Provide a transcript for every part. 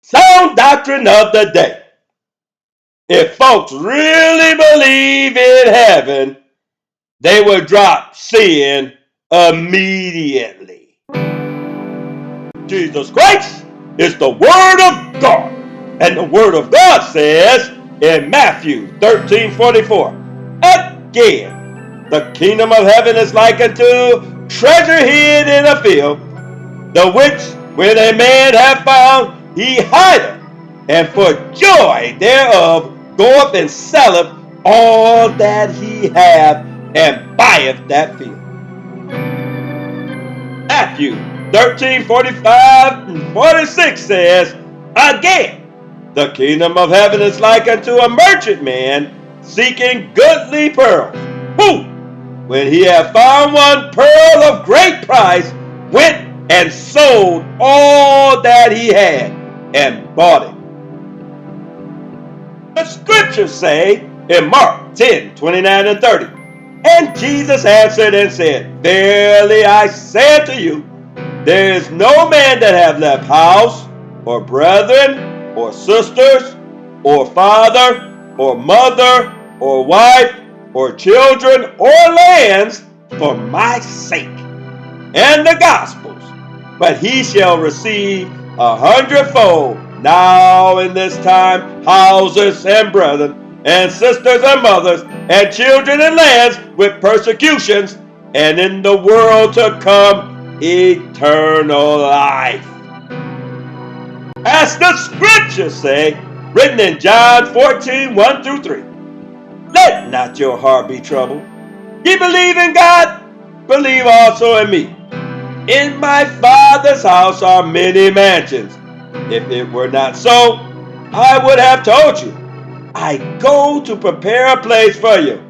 Sound doctrine of the day. If folks really believe in heaven, they would drop sin immediately. Jesus Christ is the Word of God. And the Word of God says in Matthew 13:44, again, the kingdom of heaven is like unto treasure hid in a field, the which when a man hath found, he hideth, and for joy thereof goeth and selleth all that he hath, and buyeth that field. Matthew 13:45 and 46 says, again, the kingdom of heaven is like unto a merchant man seeking goodly pearls, who, when he had found one pearl of great price, went and sold all that he had and bought it. The scriptures say in Mark 10:29 and 30, and Jesus answered and said, verily I say unto you, there is no man that hath left house, or brethren, or sisters, or father, or mother, or wife, or children, or lands, for my sake and the gospel's, but he shall receive 100-fold now in this time houses and brethren, and sisters and mothers, and children and lands, with persecutions, and in the world to come eternal life. As the scriptures say, written in John 14:1 through 3. Let not your heart be troubled. Ye believe in God, believe also in me. In my Father's house are many mansions. If it were not so, I would have told you. I go to prepare a place for you.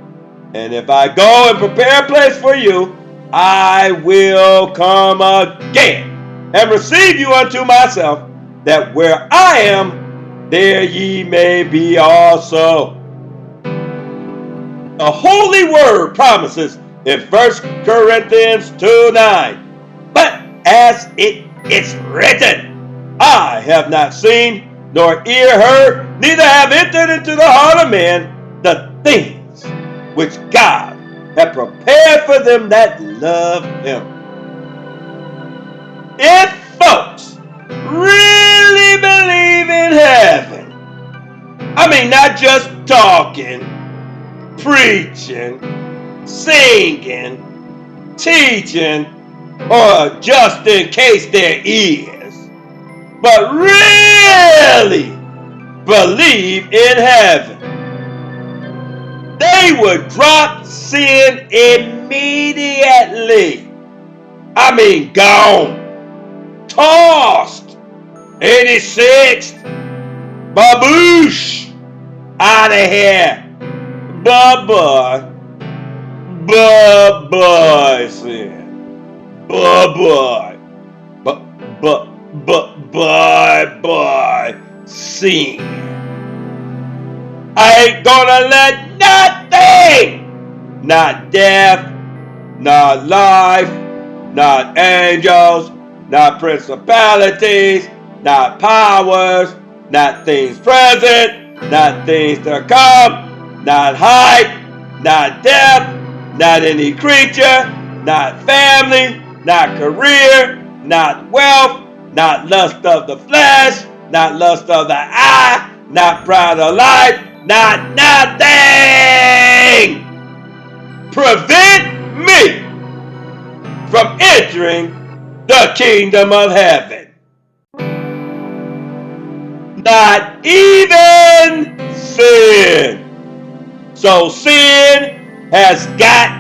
And if I go and prepare a place for you, I will come again and receive you unto myself, that where I am, there ye may be also. The Holy Word promises in 1 Corinthians 2:9, but as it is written, I have not seen, nor ear heard, neither have entered into the heart of man the things which God hath prepared for them that love him. If folks really believe in heaven, I mean not just talking, preaching, singing, teaching, or just in case there is, but really believe in heaven, they would drop sin immediately. I mean gone, tossed, 86th, baboosh, out of here. Bye-bye. Bye-bye, sin. Bye-bye. Bye-bye, sin. I ain't gonna let nothing, not death, not life, not angels, not principalities, not powers, not things present, not things to come, not height, not depth, not any creature, not family, not career, not wealth, not lust of the flesh, not lust of the eye, not pride of life, not nothing prevent me from entering the kingdom of heaven. Not even sin. So sin has got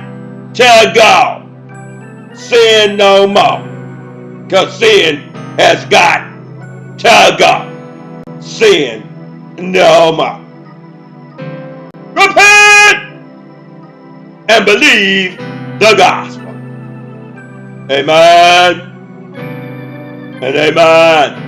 to go. Sin no more. Because sin has got to go. Sin no more. Repent and believe the gospel. Amen and amen.